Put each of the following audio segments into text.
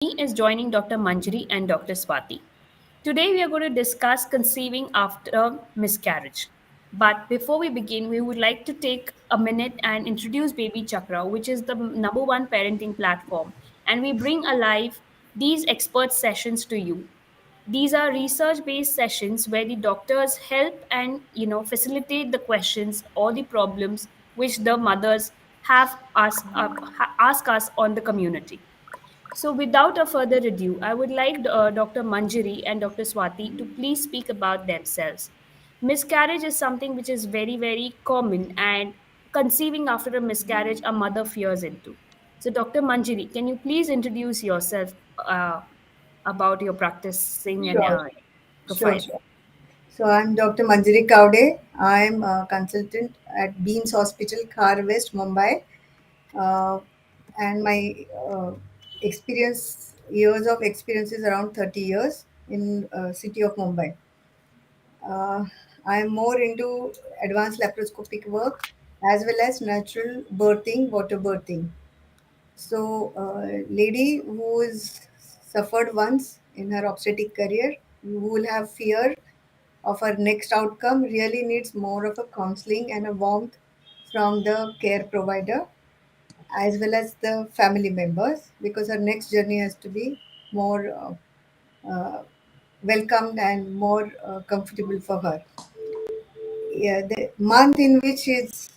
is joining Dr. Manjiri and Dr. Swathi. Today we are going to discuss conceiving after miscarriage. But before we begin, we would like to take a minute and introduce BabyChakra, which is the number one parenting platform. And we bring alive these expert sessions to you. These are research based sessions where the doctors help and facilitate the questions or the problems which the mothers have ask us on the community. So, without a further ado, I would like Dr. Manjiri and Dr. Swathi to please speak about themselves. Miscarriage is something which is very, very common, and conceiving after a miscarriage, a mother fears into. So, Dr. Manjiri, can you please introduce yourself about your practicing and Sure, sure, profile? sure. So I'm Dr. Manjiri Kawde. I'm a consultant at Beams Hospital, Khar West, Mumbai. Uh, and my years of experience is around 30 years in city of Mumbai. Uh, I'm more into advanced laparoscopic work as well as natural birthing, water birthing. So, lady who is suffered once in her obstetric career, who will have fear of her next outcome, really needs more of a counseling and a warmth from the care provider as well as the family members, because her next journey has to be more uh, welcomed and more comfortable for her. Yeah, the month in which she's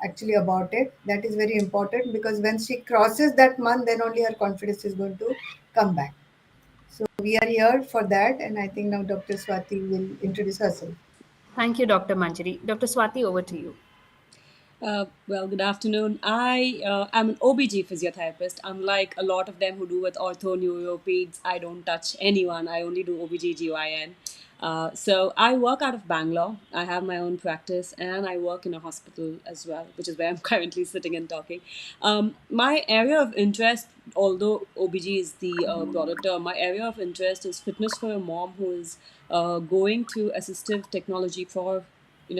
actually aborted, that is very important, because when she crosses that month, then only her confidence is going to come back. So we are here for that, and I think now Dr. Swati will introduce herself. Thank you, Dr. Manjiri. Dr. Swathi, over to you. Well, good afternoon. I am an OBG physiotherapist. Unlike a lot of them who do with ortho, neuropeds, I don't touch anyone. I only do OBGYN. So I work out of Bangalore. I have my own practice and I work in a hospital as well, which is where I'm currently sitting and talking. My area of interest, although OBG is the broader term, my area of interest is fitness for a mom who is going through assistive technology for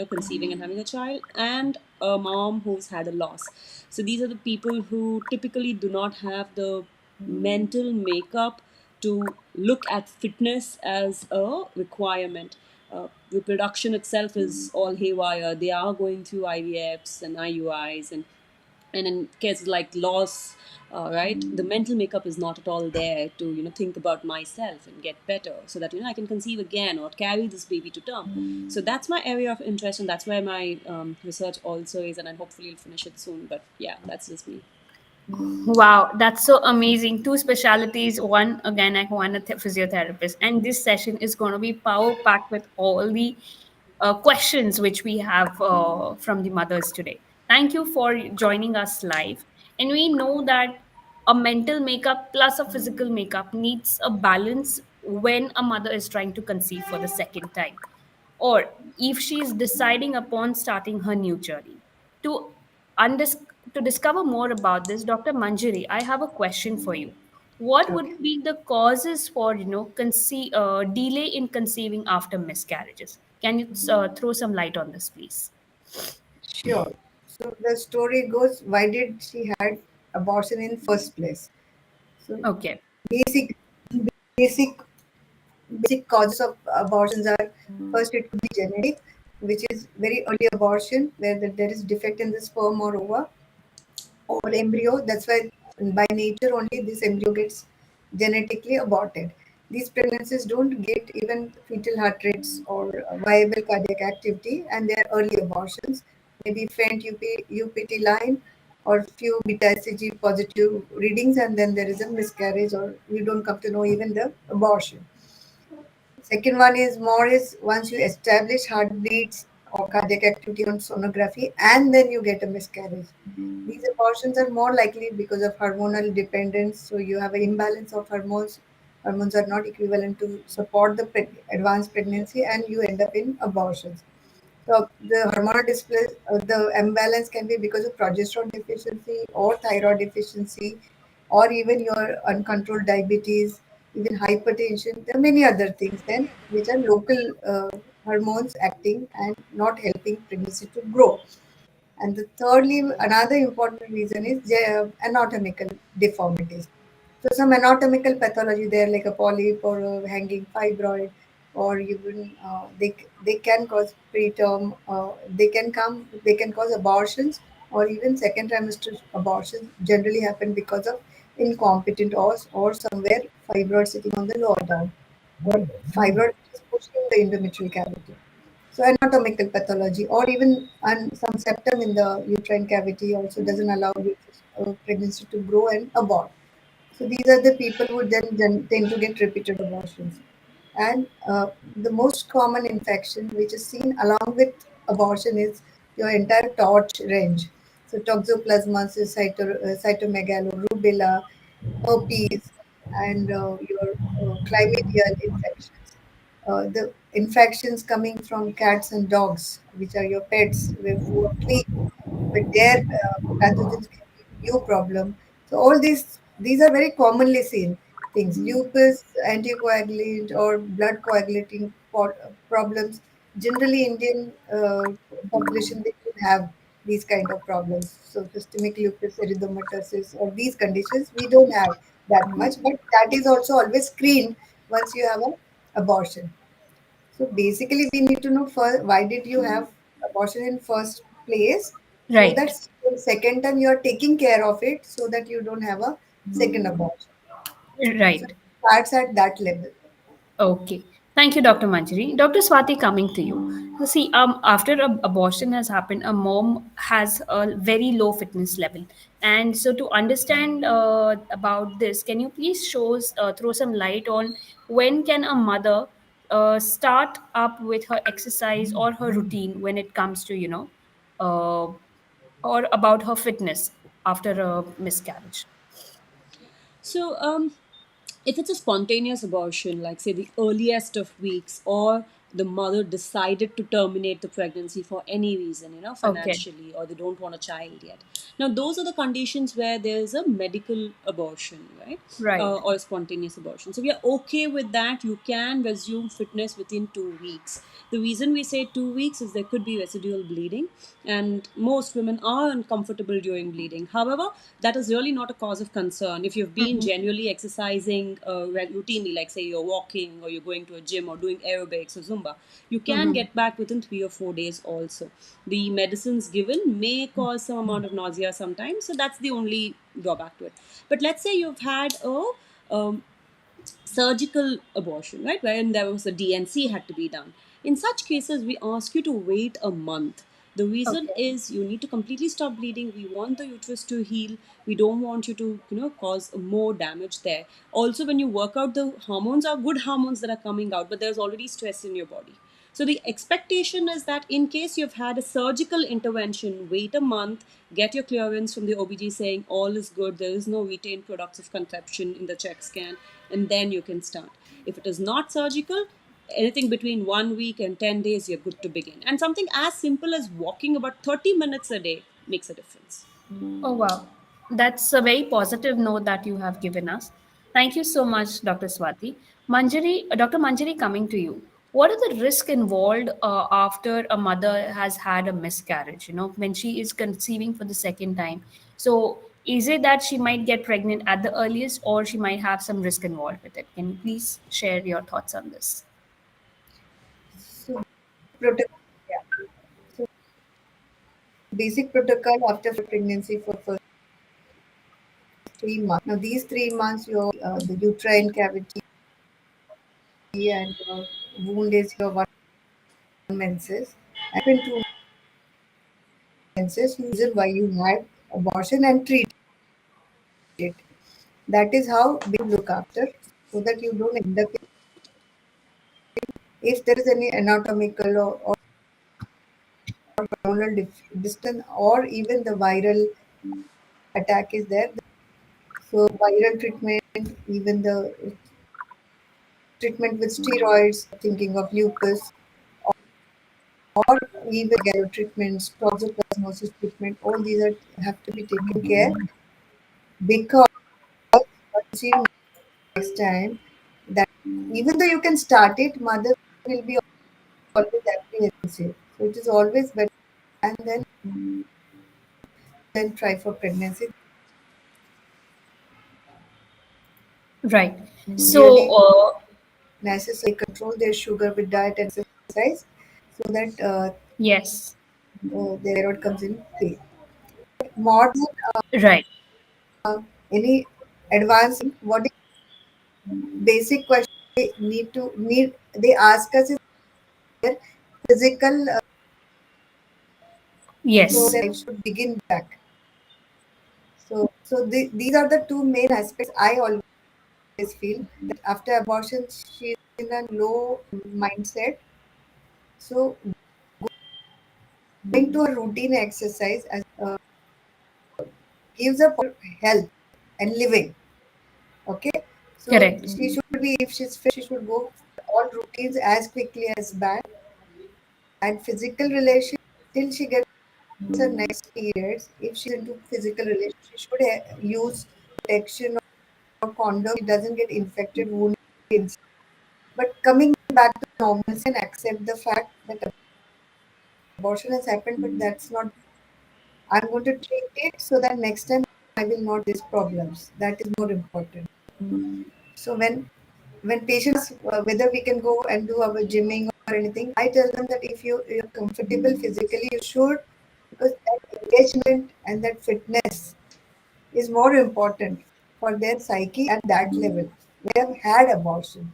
conceiving and having a child, and a mom who's had a loss. So these are the people who typically do not have the mental makeup to look at fitness as a requirement. Reproduction itself is all haywire. They are going through IVFs and IUIs, and in cases like loss, right, the mental makeup is not at all there to think about myself and get better so that I can conceive again or carry this baby to term. So that's my area of interest, and that's where my research also is, and I hopefully will finish it soon. But yeah, that's just me. Wow, that's so amazing. Two specialties, one organic, one a physiotherapist. And this session is going to be power packed with all the questions which we have from the mothers today. Thank you for joining us live. And we know that a mental makeup plus a physical makeup needs a balance when a mother is trying to conceive for the second time, or if she is deciding upon starting her new journey. To undis- to discover more about this, Dr. Manjiri, I have a question for you. What would Okay. be the causes for delay in conceiving after miscarriages? Can you throw some light on this, please? Sure. So the story goes, why did she had abortion in first place? So Okay. basic basic basic causes of abortions are, first it could be genetic, which is very early abortion where there is defect in the sperm or ova or embryo. That's why by nature only this embryo gets genetically aborted. These pregnancies don't get even fetal heart rates or viable cardiac activity, and they are early abortions, maybe faint UPT line or few beta HCG positive readings, and then there is a miscarriage, or you don't come to know even the abortion. Second one is more is once you establish heartbeats or cardiac activity on sonography and then you get a miscarriage. These abortions are more likely because of hormonal dependence. So you have an imbalance of hormones. Hormones are not equivalent to support the advanced pregnancy, and you end up in abortions. So the hormonal display, the imbalance can be because of progesterone deficiency or thyroid deficiency, or even your uncontrolled diabetes, even hypertension. There are many other things then which are local hormones acting and not helping pregnancy to grow. And the thirdly, another important reason is anatomical deformities. So some anatomical pathology there, like a polyp or a hanging fibroid, or even they can cause preterm. They can cause abortions, or even second trimester abortions. Generally happen because of incompetent or somewhere fibroid sitting on the lower down, or fibroid is pushing the endometrial cavity. So anatomical pathology, or even some septum in the uterine cavity also doesn't allow pregnancy to grow and abort. So these are the people who then tend to get repeated abortions. And the most common infection which is seen along with abortion is your entire torch range. So toxoplasmosis, cytomegalo, rubella, herpes, and your chlamydial infections. The infections coming from cats and dogs, which are your pets, who are clean, but their pathogens can give you problem. So all these are very commonly seen things. Lupus, anticoagulant, or blood coagulating problems. Generally, Indian population they don't have these kind of problems. So systemic lupus erythematosus or these conditions we don't have that much, but that is also always screened once you have an abortion. So basically, we need to know first why did you have abortion in first place, so Right. that second time you are taking care of it, so that you don't have a second abortion. So Right. it starts at that level. Okay. Thank you, Dr. Manjari. Dr. Swathi, coming to you. So see, after abortion has happened, a mom has a very low fitness level. And so to understand about this, can you please throw some light on when can a mother start up with her exercise or her routine when it comes to, uh, or about her fitness after a miscarriage? So, if it's a spontaneous abortion, like say the earliest of weeks, or the mother decided to terminate the pregnancy for any reason, Okay. financially, or they don't want a child yet. Now, those are the conditions where there is a medical abortion, right? Right. Or spontaneous abortion. So, we are okay with that. You can resume fitness within 2 weeks. The reason we say 2 weeks is there could be residual bleeding, and most women are uncomfortable during bleeding. However, that is really not a cause of concern. If you've been genuinely exercising routinely, like say you're walking or you're going to a gym or doing aerobics or Zumba, you can Mm-hmm. get back within 3 or 4 days also. The medicines given may cause some amount of nausea sometimes, so that's the only drawback to it. But let's say you've had a um, surgical abortion, right? Wherein there was a DNC had to be done. In such cases, we ask you to wait a month. The reason Okay. is you need to completely stop bleeding. We want the uterus to heal. We don't want you to, cause more damage there. Also, when you work out, the hormones are good hormones that are coming out, but there's already stress in your body. So the expectation is that in case you've had a surgical intervention, wait a month, get your clearance from the OBG saying all is good, there is no retained products of conception in the check scan, and then you can start. If it is not surgical, anything between 1 week and 10 days, you're good to begin. And something as simple as walking about 30 minutes a day makes a difference. Oh, wow. That's a very positive note that you have given us. Thank you so much, Dr. Swati. Dr. Manjari, coming to you. What are the risks involved after a mother has had a miscarriage, when she is conceiving for the second time? So, is it that she might get pregnant at the earliest or she might have some risk involved with it? Can you please share your thoughts on this? So protocol, yeah. So basic protocol after pregnancy for first 3 months. Now these 3 months, your the uterine cavity and your wound is your one menses. And in 2 menses, reason why you had abortion and treat it. That is how we look after, so that you don't end up if there is any anatomical or hormonal distance, or even the viral attack is there. So viral treatment, even the treatment with steroids, thinking of lupus, or even gallo treatments, toxoplasmosis treatment, all these have to be taken care, because once you next time that even though you can start it, mother will be always apprehensive. So it is always better, and then try for pregnancy. Right. So, really necessary control their sugar with diet and exercise so that yes, their thyroid comes in play. More than right. any advancing, what is basic question they need they ask us is their physical so Yes, that life should begin back. These are the two main aspects I always feel that after abortion she's in a low mindset. So going to a routine exercise as gives up health and living. Okay, so correct. she should be if she's fit, she should go all routines as quickly as bad and physical relation till she gets her next periods. If she's into physical relation, she should use protection or condom. She doesn't get infected wounds. But coming back to normalcy and accept the fact that abortion has happened, but that's not. I'm going to treat it so that next time I will not these problems. That is more important. So when patients whether we can go and do our gymming or anything, I tell them that if you're comfortable physically, you should because that engagement and that fitness is more important for their psyche at that level. They have had abortion.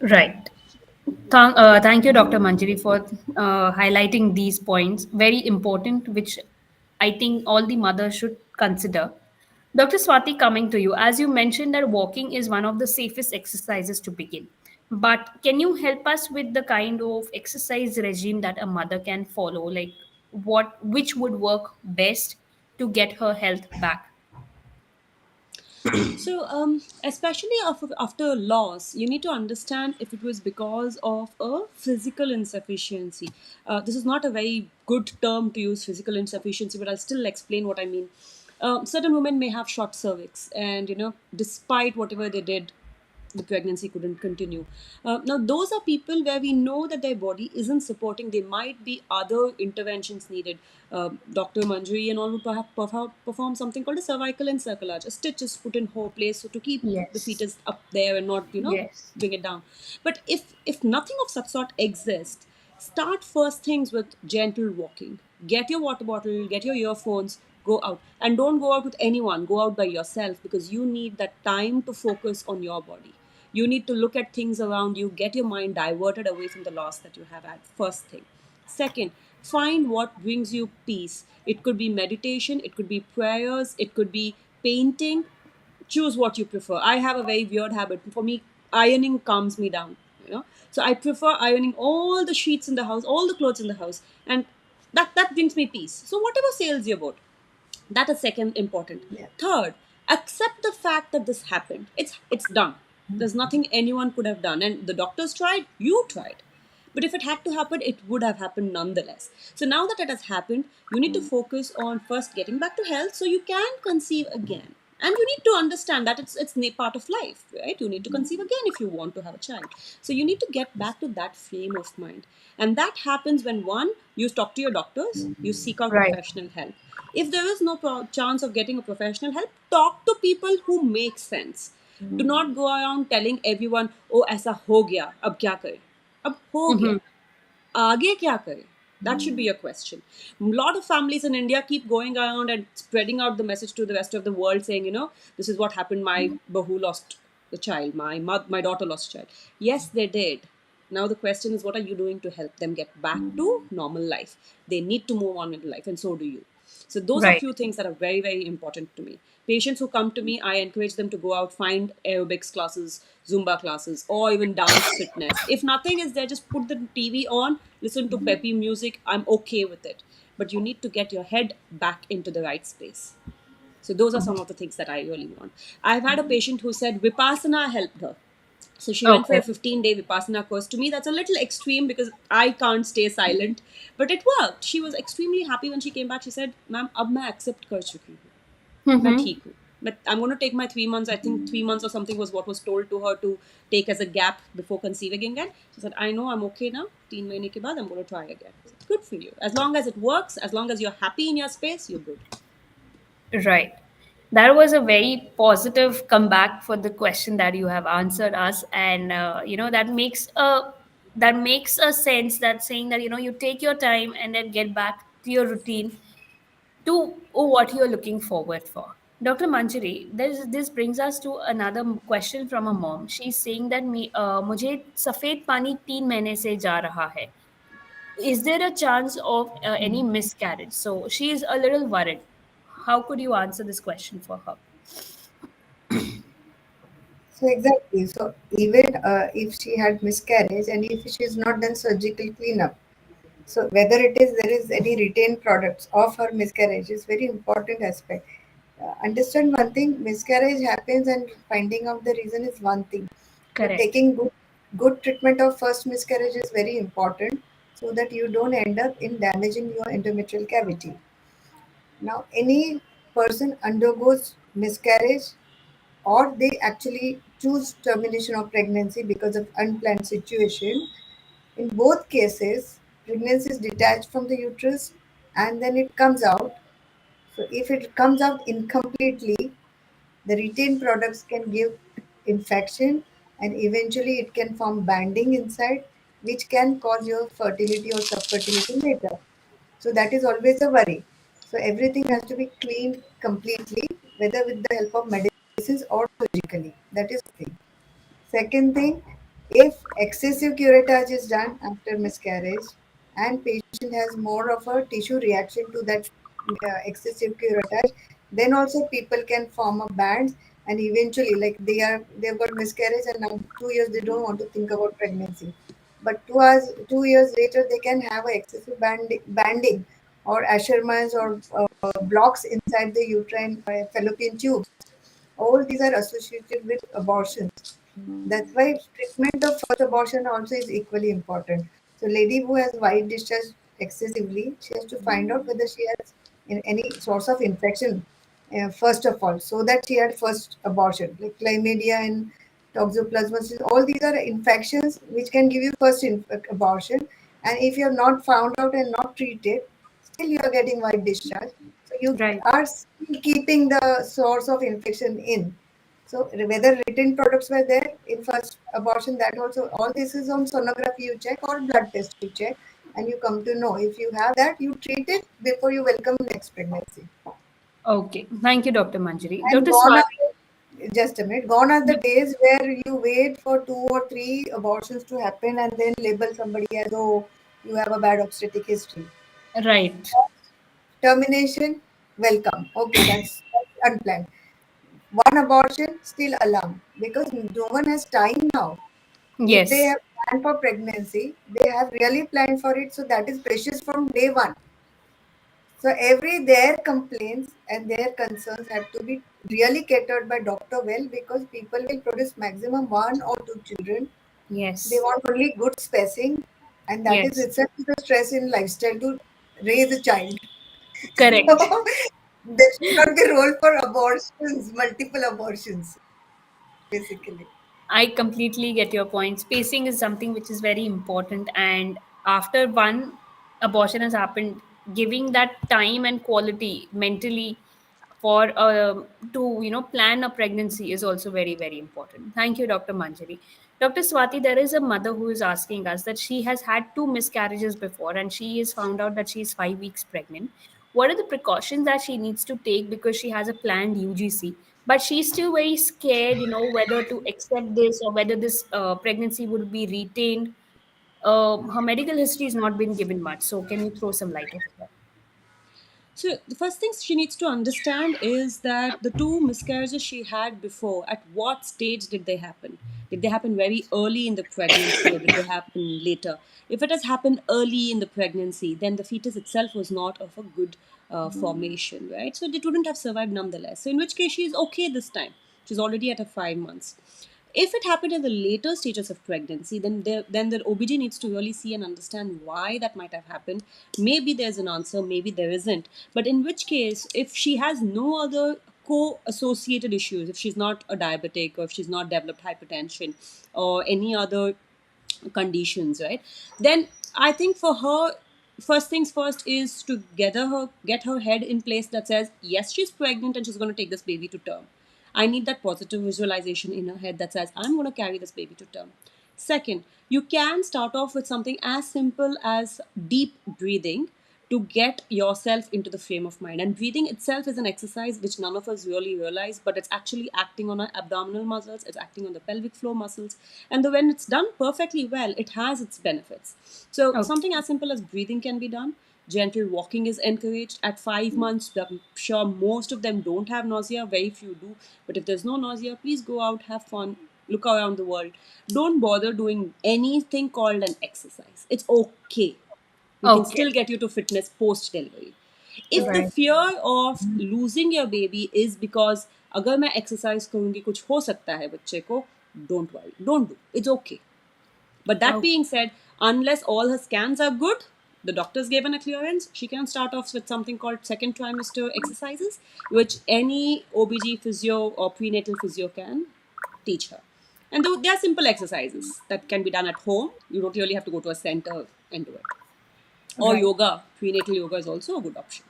Right. Thank you, Dr. Manjiri, for highlighting these points. Very important, which I think all the mothers should consider. Dr. Swathi, coming to you, as you mentioned that walking is one of the safest exercises to begin. But can you help us with the kind of exercise regime that a mother can follow? Like which would work best to get her health back? So, especially after loss, you need to understand if it was because of a physical insufficiency. This is not a very good term to use, physical insufficiency, but I'll still explain what I mean. Certain women may have short cervix, and despite whatever they did, the pregnancy couldn't continue. Now, those are people where we know that their body isn't supporting. There might be other interventions needed. Dr. Manjiri and all would perhaps perform something called a cervical encirclement. A stitch is put in whole place so to keep the Yes. fetus up there and not, Yes. bring it down. But if nothing of such sort exists, start first things with gentle walking. Get your water bottle, get your earphones, go out. And don't go out with anyone, go out by yourself because you need that time to focus on your body. You need to look at things around you, get your mind diverted away from the loss that you have had. First thing. Second, find what brings you peace. It could be meditation, it could be prayers, it could be painting. Choose what you prefer. I have a very weird habit. For me, ironing calms me down. So I prefer ironing all the sheets in the house, all the clothes in the house, and that brings me peace. So whatever sails your boat, that is second important. Yeah. Third, accept the fact that this happened. It's done. There's nothing anyone could have done, and the doctors tried, you tried. But if it had to happen, it would have happened nonetheless. So now that it has happened, you need to focus on first getting back to health so you can conceive again. And you need to understand that it's part of life, right? You need to conceive again if you want to have a child. So you need to get back to that frame of mind. And that happens when one, you talk to your doctors, you seek out Right. professional help. If there is no chance of getting a professional help, talk to people who make sense. Do not go around telling everyone, oh, ऐसा हो गया, अब क्या करें? अब हो गया, Mm-hmm. आगे क्या करें? That should be your question. A lot of families in India keep going around and spreading out the message to the rest of the world saying, this is what happened. My bahu lost the child. My daughter lost a child. Yes, they did. Now the question is, what are you doing to help them get back to normal life? They need to move on with life, and so do you. So those are Right. few things that are very, very important to me. Patients who come to me, I encourage them to go out, find aerobics classes, Zumba classes, or even dance fitness. If nothing is there, just put the TV on, listen to peppy music. I'm okay with it. But you need to get your head back into the right space. So those are some of the things that I really want. I've had a patient who said Vipassana helped her. So she went for a Okay. 15-day Vipassana course. To me, that's a little extreme because I can't stay silent. But it worked. She was extremely happy when she came back. She said, "Ma'am, अब मैं accept कर चुकी हूँ. मैं Mm-hmm. ठीक हूँ. But I'm going to take my 3 months. I think 3 months or something was what was told to her to take as a gap before conceiving again. She said, I know I'm okay now. 3 महीने के बाद I'm going to try again. I said, good for you. As long as it works, as long as you're happy in your space, you're good. Right. That was a very positive comeback for the question that you have answered us, and that makes a sense, that saying that you take your time and then get back to your routine to what you're looking forward for. Dr. Manjari, this brings us to another question from a mom. She's saying that मुझे सफेद पानी 3 महीने से जा रहा है. Is there a chance of any miscarriage? So she is a little worried. How could you answer this question for her? So exactly. So even if she had miscarriage and if she is not done surgical cleanup, so whether it is there is any retained products of her miscarriage is very important aspect. Understand one thing: miscarriage happens, and finding out the reason is one thing. But Correct. taking good treatment of first miscarriage is very important, so that you don't end up in damaging your endometrial cavity. Now, any person undergoes miscarriage or they actually choose termination of pregnancy because of unplanned situation. In both cases, pregnancy is detached from the uterus and then it comes out. So if it comes out incompletely, the retained products can give infection and eventually it can form banding inside, which can cause your fertility or subfertility later. So that is always a worry. So everything has to be cleaned completely, whether with the help of medicines or surgically. That is the thing. Second thing, if excessive curettage is done after miscarriage and patient has more of a tissue reaction to that excessive curettage, then also people can form a bands and eventually like they've got miscarriage and now 2 years they don't want to think about pregnancy. But 2 years later they can have a excessive banding or Asherman's or blocks inside the uterine fallopian tubes. All these are associated with abortions. That's why treatment of first abortion also is equally important. So, lady who has white discharge excessively, she has to find out whether she has any source of infection first of all, so that she had first abortion, like chlamydia and toxoplasmosis. All these are infections which can give you first abortion. And if you have not found out and not treated, still you are getting white discharge. So you Right. are still keeping the source of infection in. So whether written products were there in first abortion, that also all this is on sonography you check or blood test you check, and you come to know if you have that you treat it before you welcome next pregnancy. Okay. Thank you, Dr. Manjari. And Dr. Swati. just a minute, gone are the days where you wait for 2 or 3 abortions to happen and then label somebody as oh you have a bad obstetric history. Right. Termination, welcome. Okay, that's unplanned. One abortion, still alarm because no one has time now. If they Yes. have planned for pregnancy, they have really planned for it. So that is precious from day one. So every their complaints and their concerns have to be really catered by doctor well because people will produce maximum 1 or 2 children. They Yes. want only good spacing, and that is Yes. itself the stress in lifestyle to raise a child. Correct. So there should not be role for abortions, multiple abortions, basically. I completely get your point. Spacing is something which is very important. And after one abortion has happened, giving that time and quality mentally for to plan a pregnancy is also very, very important. Thank you, Dr. Manjari. Dr. Swati, there is a mother who is asking us that she has had two miscarriages before and she is found out that she is 5 weeks pregnant. What are the precautions that she needs to take because she has a planned UGC, but she's still very scared, whether to accept this or whether this pregnancy would be retained. Her medical history has not been given much, so can you throw some light over that? So the first thing she needs to understand is that the two miscarriages she had before, at what stage did they happen? Did they happen very early in the pregnancy or did they happen later? If it has happened early in the pregnancy, then the fetus itself was not of a good formation, right? So it wouldn't have survived nonetheless. So in which case she is okay this time. She's already at her 5 months. If it happened in the later stages of pregnancy, then the OBG needs to really see and understand why that might have happened. Maybe there's an answer, maybe there isn't. But in which case, if she has no other co-associated issues, if she's not a diabetic or if she's not developed hypertension or any other conditions, right? Then I think for her, first things first is to get her head in place that says yes, she's pregnant and she's going to take this baby to term. I need that positive visualization in her head that says I'm going to carry this baby to term. Second, you can start off with something as simple as deep breathing to get yourself into the frame of mind. And breathing itself is an exercise which none of us really realize, but it's actually acting on our abdominal muscles, it's acting on the pelvic floor muscles. And when it's done perfectly well, it has its benefits. So, Okay. something as simple as breathing can be done. Gentle walking is encouraged. At 5 months, I'm sure most of them don't have nausea, very few do. But if there's no nausea, please go out, have fun, look around the world. Don't bother doing anything called an exercise. It's okay. We can Okay. still get you to fitness post delivery. If the Right. fear of losing your baby is because अगर मैं exercise करूंगी कुछ हो सकता है बच्चे को, don't worry, don't do, it's okay. But that Okay. being said, unless all her scans are good, the doctors gave a clearance, she can start off with something called second trimester exercises, which any OBG physio or prenatal physio can teach her. And they are simple exercises that can be done at home. You don't really have to go to a center and do it. Or Right. yoga, prenatal yoga is also a good option.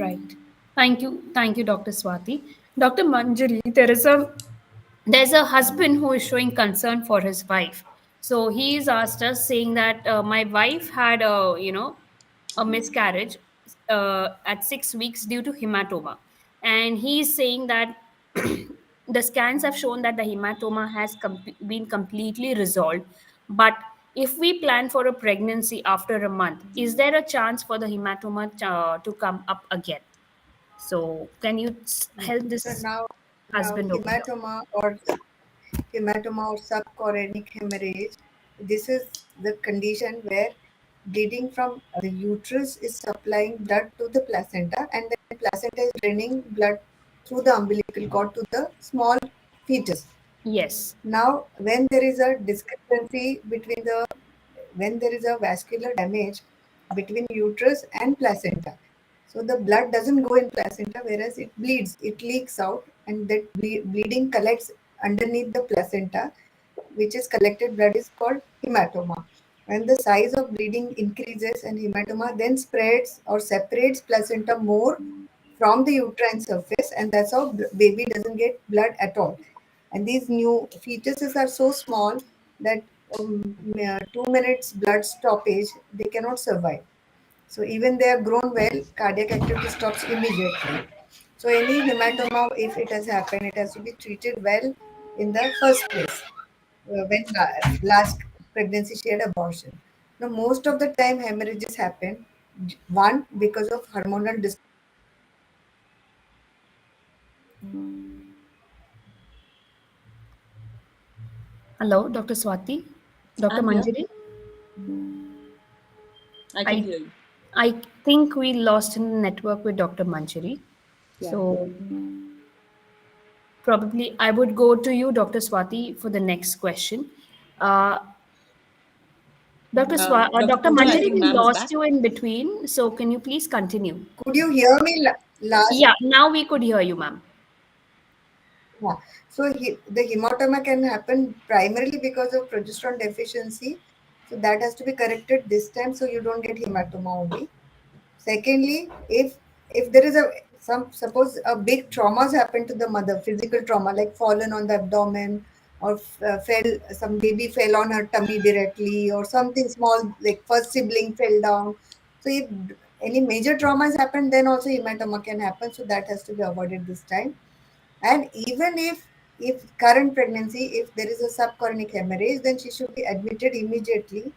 Right. Thank you, Dr. Swathi. Dr. Manjari, there's a husband who is showing concern for his wife. So he's asked us saying that my wife had a miscarriage at 6 weeks due to hematoma, and he's saying that the scans have shown that the hematoma has been completely resolved. But if we plan for a pregnancy after a month, is there a chance for the hematoma to come up again? So can you help So this now husband over here? hematoma or subchorionic hemorrhage, this is the condition where bleeding from the uterus is supplying blood to the placenta, and then placenta is draining blood through the umbilical cord to the small fetus. Yes. Now, when there is a discrepancy when there is a vascular damage between uterus and placenta, so the blood doesn't go in placenta, whereas it bleeds, it leaks out, and that bleeding collects underneath the placenta, which is collected blood is called hematoma. When the size of bleeding increases and hematoma then spreads or separates placenta more from the uterine surface, and that's how baby doesn't get blood at all. And these new fetuses are so small that 2 minutes blood stoppage, they cannot survive. So even they have grown well, cardiac activity stops immediately. So any hematoma, if it has happened, it has to be treated well in the first place. When last pregnancy she had abortion. Now most of the time hemorrhages happen, one because of hormonal Hello, Dr. Swati, Dr. I'm here. Manjari. I can I hear you. I think we lost in network with Dr. Manjari. Yeah. So probably I would go to you, Dr. Swati, for the next question. Uh, Dr. Dr. Pooja, I Manjari, think we ma'am is lost back. you in between. So can you please continue? Could you hear me last? Yeah, now we could hear you, ma'am. Yeah. So the hematoma can happen primarily because of progesterone deficiency. So that has to be corrected this time so you don't get hematoma only. Secondly, if there is a some suppose a big traumas happen to the mother, physical trauma like fallen on the abdomen or fell some baby fell on her tummy directly or something small like first sibling fell down. So if any major trauma has happened, then also hematoma can happen. So that has to be avoided this time. And even if current pregnancy, if there is a subchorionic hemorrhage, then she should be admitted immediately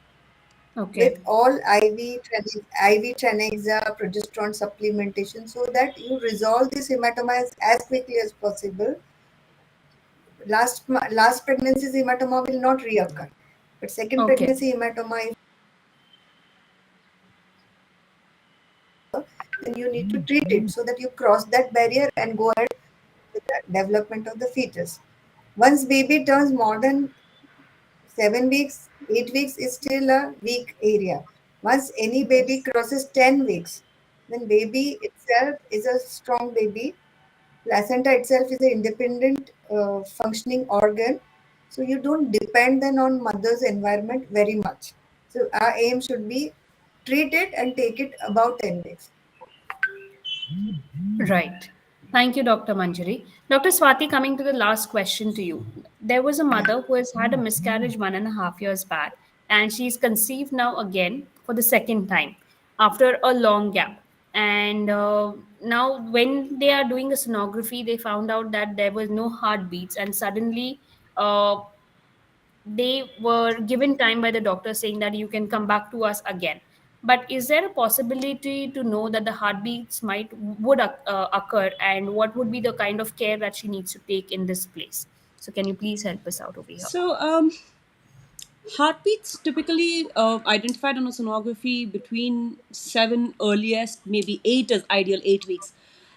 with Okay. all IV Tranexa, progesterone supplementation so that you resolve this hematoma as quickly as possible. Last pregnancy's hematoma will not reoccur, but second Okay. pregnancy hematoma, then you need to treat it so that you cross that barrier and go ahead with the development of the fetus. Once baby turns more than 7 weeks, 8 weeks is still a weak area. Once any baby Yes. crosses 10 weeks, then baby itself is a strong baby. Placenta itself is an independent functioning organ. So you don't depend then on mother's environment very much. So our aim should be treat it and take it about 10 days. Right. Thank you, Dr. Manjari. Dr. Swathi, coming to the last question to you. There was a mother who has had a miscarriage 1.5 years back, and she's conceived now again for the second time after a long gap. And now, when they are doing a sonography, they found out that there was no heartbeats, and suddenly, they were given time by the doctor saying that you can come back to us again. But is there a possibility to know that the heartbeats might would occur, and what would be the kind of care that she needs to take in this place? So can you please help us out over here? So, heartbeats typically identified on a sonography between 7 earliest, maybe 8 is ideal, 8 weeks.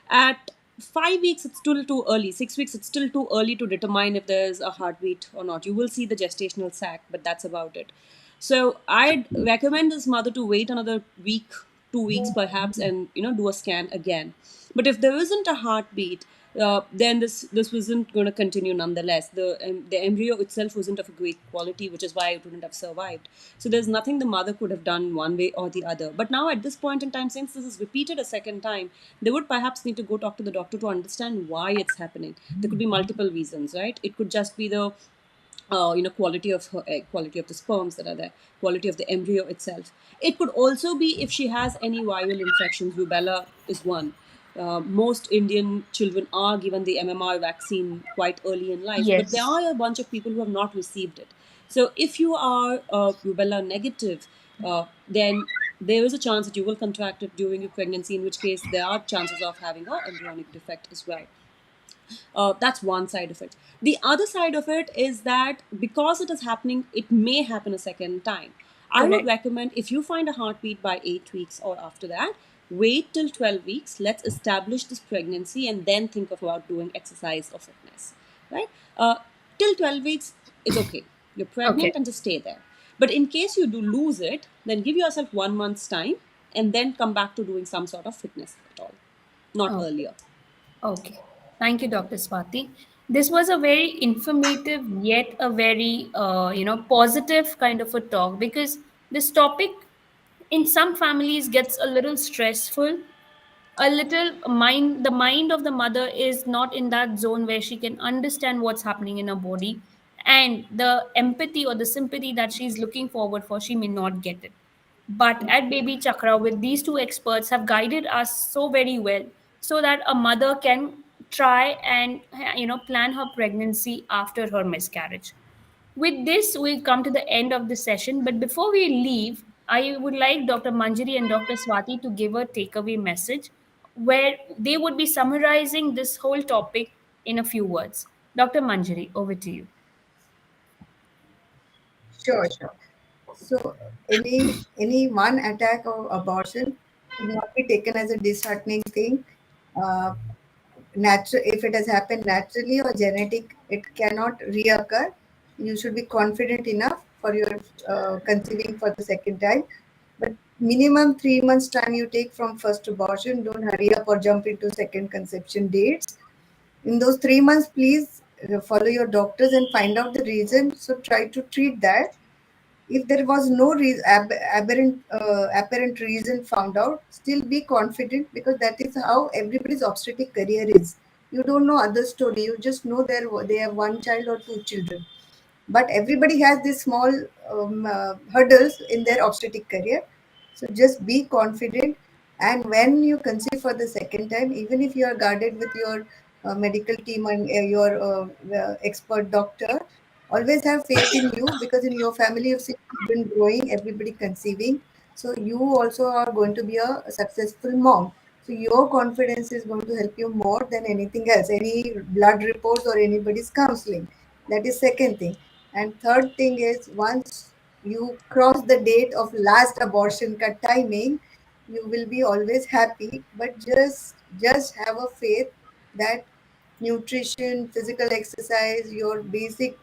At 5 weeks, it's still too early. 6 weeks, it's still too early to determine if there's a heartbeat or not. You will see the gestational sac, but that's about it. So I'd recommend this mother to wait another week, 2 weeks perhaps, and do a scan again. But if there isn't a heartbeat, then this wasn't going to continue nonetheless. The embryo itself wasn't of a great quality, which is why it wouldn't have survived. So there's nothing the mother could have done one way or the other. But now at this point in time, since this is repeated a second time, they would perhaps need to go talk to the doctor to understand why it's happening. There could be multiple reasons, right? It could just be the quality of her egg, quality of the sperms that are there, quality of the embryo itself. It could also be if she has any viral infections. Rubella is one. Most Indian children are given the MMR vaccine quite early in life, but there Yes. are a bunch of people who have not received it. So if you are rubella negative, then there is a chance that you will contract it during your pregnancy, in which case there are chances of having a embryonic defect as well. That's one side of it. The other side of it is that because it is happening, it may happen a second time. I would Correct. recommend, if you find a heartbeat by 8 weeks or after that, wait till 12 weeks. Let's establish this pregnancy and then think of about doing exercise or fitness. Right? Till 12 weeks, it's okay. You're Okay. pregnant and just stay there. But in case you do lose it, then give yourself 1 month's time and then come back to doing some sort of fitness at all, not Okay. earlier. Okay. Thank you, Dr. Swati. This was a very informative yet a very positive kind of a talk, because this topic in some families gets a little stressful, a little mind the mind of the mother is not in that zone where she can understand what's happening in her body, and the empathy or the sympathy that she's looking forward for, she may not get it. But at Baby Chakra, with these two experts have guided us so very well, so that a mother can try and plan her pregnancy after her miscarriage. With this, we come to the end of the session. But before we leave, I would like Dr. Manjiri and Dr. Swati to give a takeaway message where they would be summarizing this whole topic in a few words. Dr. Manjiri, over to you. Sure, sure. So any one attack or abortion should not be taken as a disheartening thing. Uh, Natural, if it has happened naturally or genetic, it cannot reoccur. You should be confident enough for your conceiving for the second time. But minimum 3 months time you take from first abortion. Don't hurry up or jump into second conception dates. In those 3 months, please follow your doctors and find out the reason. So try to treat that. If there was no apparent reason found out, still be confident, because that is how everybody's obstetric career is. You don't know other story. You just know they have one child or two children. But everybody has these small hurdles in their obstetric career. So just be confident. And when you conceive for the second time, even if you are guarded with your medical team and your expert doctor, always have faith in you, because in your family you've seen children growing, everybody conceiving. So you also are going to be a successful mom. So your confidence is going to help you more than anything else, any blood reports or anybody's counseling. That is second thing. And third thing is, once you cross the date of last abortion cut timing, you will be always happy. But just have a faith that nutrition, physical exercise, your basic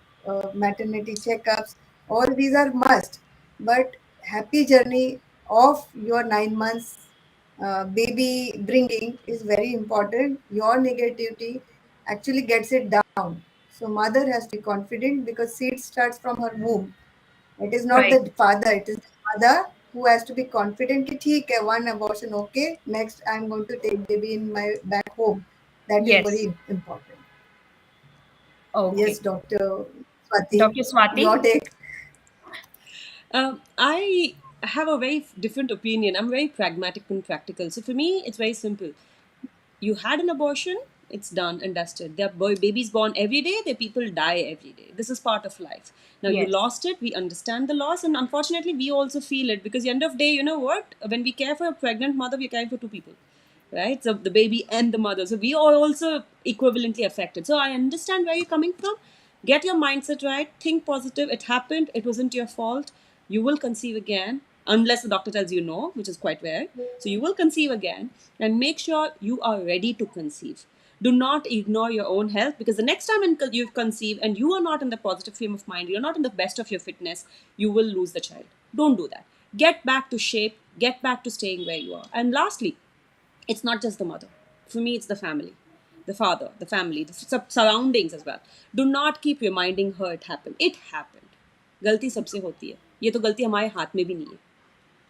maternity checkups, all these are must. But happy journey of your 9 months baby bringing is very important. Your negativity actually gets it down. So mother has to be confident, because seed starts from her womb. It is not Right. the father, it is the mother. who has to be confident कि ठीक है, one abortion okay, next I'm going to take baby in my back home. That is Yes. very important. Yes, Okay. Dr. Swathi, Dr. Swathi? your take. I have a very different opinion. I'm very pragmatic and practical. So for me, it's very simple. You had an abortion, it's done and dusted. There are babies born every day, there are people die every day. This is part of life. Now you Yes. lost it, we understand the loss, and unfortunately we also feel it, because the end of the day, you know what? When we care for a pregnant mother, we're caring for two people. Right? So the baby and the mother. So we are also equivalently affected. So I understand where you're coming from. Get your mindset right, think positive. It happened, it wasn't your fault. You will conceive again, unless the doctor tells you no, which is quite rare. So you will conceive again, and make sure you are ready to conceive. Do not ignore your own health, because the next time you conceive and you are not in the positive frame of mind, you're not in the best of your fitness, you will lose the child. Don't do that. Get back to shape, get back to staying where you are. And lastly, it's not just the mother. For me, it's the family, the father, the family, the surroundings as well. Do not keep reminding her it happened. It happened. गलती सबसे होती है. ये तो गलती हमारे हाथ में भी नहीं है.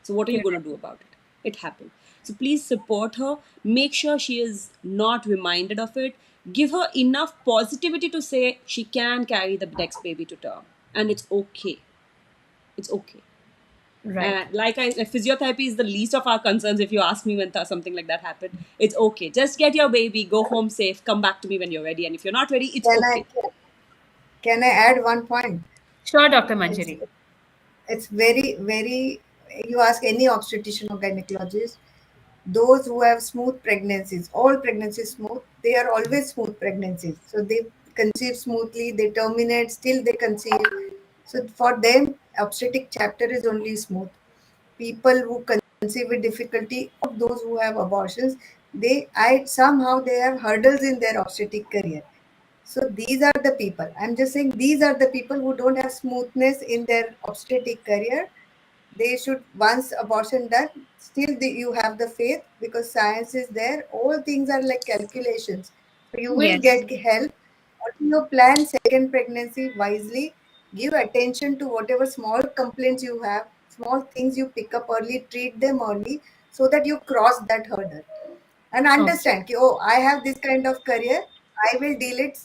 So what are you going to do about it? It happened. So please support her. Make sure she is not reminded of it. Give her enough positivity to say she can carry the next baby to term, and it's okay. It's okay. Right. Physiotherapy is the least of our concerns. If you ask me when something like that happened, it's okay. Just get your baby, go home safe, come back to me when you're ready. And if you're not ready, it's Can I okay. can I add one point? Sure, Dr. It's Manjiri. it's very. You ask any obstetrician or gynecologist, those who have smooth pregnancies, all pregnancies smooth, they are always smooth pregnancies. So they conceive smoothly, they terminate, still they conceive. So for them, obstetric chapter is only smooth. People who conceive with difficulty, those who have abortions, I somehow they have hurdles in their obstetric career. So these are the people. I'm just saying these are the people who don't have smoothness in their obstetric career. They should, once abortion done, still you have the faith, because science is there. All things are like calculations. So you will Yes. get help. You plan second pregnancy wisely. Give attention to whatever small complaints you have, small things you pick up early, treat them early, so that you cross that hurdle. And Okay. understand, oh, I have this kind of career. I will deal it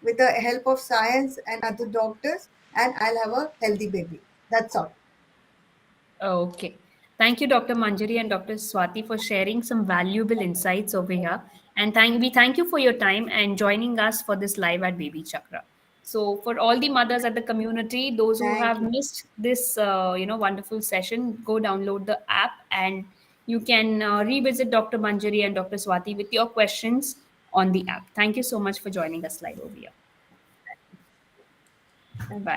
with the help of science and other doctors, and I'll have a healthy baby. That's all. Okay. Thank you, Dr. Manjari and Dr. Swati, for sharing some valuable insights over here. And we thank you for your time and joining us for this live at Baby Chakra. So, for all the mothers at the community, those who Thank have you. missed this, wonderful session, go download the app and you can revisit Dr. Manjari and Dr. Swati with your questions on the app. Thank you so much for joining us live over here. Thank Bye.